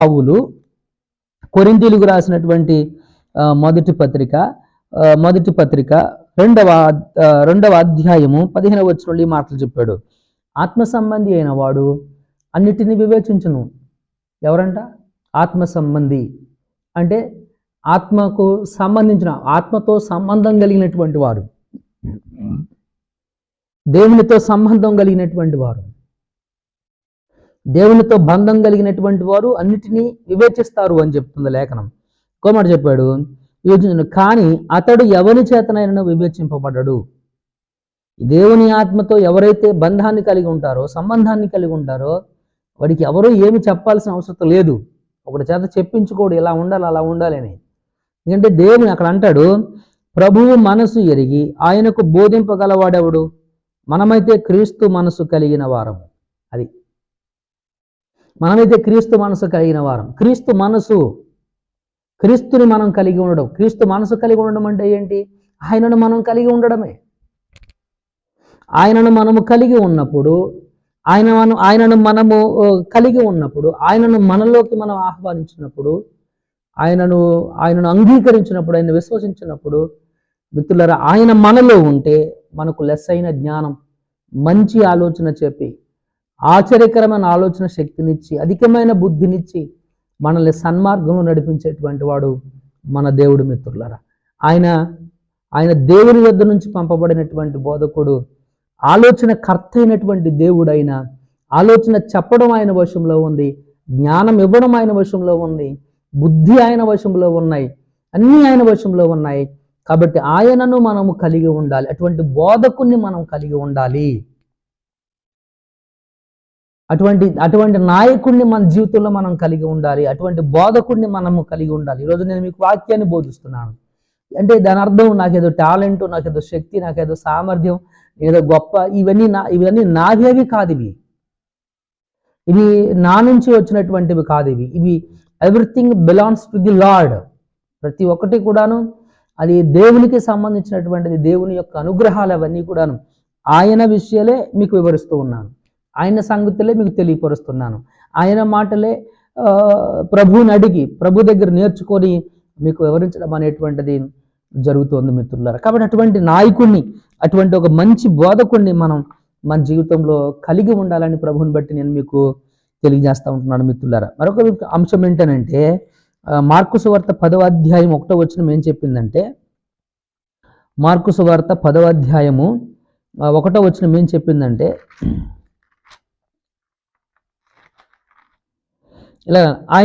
పౌలు కొరింథీయులకు రాసినటువంటి మొదటి పత్రిక రెండవ అధ్యాయము 15వ వచనంలో ఈ మాటలు చెప్పాడు. ఆత్మ సంబంధి అయిన వాడు అన్నిటినీ వివేచించును. ఎవరంట? ఆత్మ సంబంధి అంటే ఆత్మకు సంబంధించిన, ఆత్మతో సంబంధం కలిగినటువంటి వారు, దేవునితో సంబంధం కలిగినటువంటి వారు, దేవునితో బంధం కలిగినటువంటి వారు అన్నిటినీ వివేచిస్తారు అని చెప్తుంది లేఖనం. కోమాట చెప్పాడు, కానీ అతడు ఎవరి చేతనైనా వివేచింపబడ్డాడు. దేవుని ఆత్మతో ఎవరైతే బంధాన్ని కలిగి ఉంటారో, సంబంధాన్ని కలిగి ఉంటారో, వాడికి ఎవరూ ఏమి చెప్పాల్సిన అవసరం లేదు. ఒకటి చేత చెప్పించుకోడు ఇలా ఉండాలి అలా ఉండాలి అని. ఎందుకంటే దేవుని అక్కడ అంటాడు, ప్రభువు మనసు ఎరిగి ఆయనకు బోధింపగలవాడెవడు? మనమైతే క్రీస్తు మనసు కలిగిన వారం. అది మనమైతే క్రీస్తు మనసు కలిగిన వారం. క్రీస్తుని మనం కలిగి ఉండడం. క్రీస్తు మనసు కలిగి ఉండడం అంటే ఏంటి? ఆయనను మనం కలిగి ఉండడమే. ఆయనను మనము కలిగి ఉన్నప్పుడు, ఆయనను మనము కలిగి ఉన్నప్పుడు, ఆయనను మనలోకి మనం ఆహ్వానించినప్పుడు, ఆయనను అంగీకరించినప్పుడు, ఆయన విశ్వసించినప్పుడు, మిత్రులారా, ఆయన మనలో ఉంటే మనకు లెస్సైన జ్ఞానం, మంచి ఆలోచన చెప్పి, ఆశ్చర్యకరమైన ఆలోచన శక్తినిచ్చి, అధికమైన బుద్ధినిచ్చి మనల్ని సన్మార్గంలో నడిపించేటువంటి వాడు మన దేవుడు. మిత్రులారా, ఆయన దేవుని వద్ద నుంచి పంపబడినటువంటి బోధకుడు, ఆలోచన కర్త అయినటువంటి దేవుడైన, ఆలోచన చెప్పడం ఆయన వశంలో ఉంది, జ్ఞానం ఇవ్వడం ఆయన వశంలో ఉంది, బుద్ధి ఆయన వశంలో ఉన్నాయి, అన్నీ ఆయన వశంలో ఉన్నాయి. కాబట్టి ఆయనను మనము కలిగి ఉండాలి. అటువంటి బోధకుని మనం కలిగి ఉండాలి. అటువంటి నాయకుడిని మన జీవితంలో మనం కలిగి ఉండాలి. అటువంటి బోధకుడిని మనము కలిగి ఉండాలి. ఈరోజు నేను మీకు వాక్యాన్ని బోధిస్తున్నాను అంటే దాని అర్థం నాకేదో టాలెంట్, నాకేదో శక్తి, నాకేదో సామర్థ్యం, ఏదో గొప్ప, ఇవన్నీ నావేవి కాదు. ఇవి నా నుంచి వచ్చినటువంటివి కాదు. ఇవి everything belongs to the lord. ప్రతి ఒక్కటి కూడాను అది దేవునికి సంబంధించినటువంటిది. దేవుని యొక్క అనుగ్రహాలు అవన్నీ కూడాను ఆయన విషయాలే మీకు వివరిస్తూ ఉన్నాను. ఆయన సంగతులే మీకు తెలియపరుస్తున్నాను. ఆయన మాటలే ప్రభువుని అడిగి, ప్రభు దగ్గర నేర్చుకొని మీకు వివరించడం అనేటువంటిది జరుగుతుంది మిత్రులారా. కాబట్టి అటువంటి నాయకుడిని, అటువంటి ఒక మంచి బోధకుడిని మనం మన జీవితంలో కలిగి ఉండాలని ప్రభువుని బట్టి నేను మీకు తెలియజేస్తూ ఉంటున్నాను మిత్రులారా. మరొక అంశం ఏంటంటే, మార్కు సువార్త 10వ అధ్యాయం 1వ వచనం ఏం చెప్పిందంటే, మార్కు సువార్త 10వ అధ్యాయము 1వ వచనం ఏం చెప్పిందంటే, ఇలా ఆయన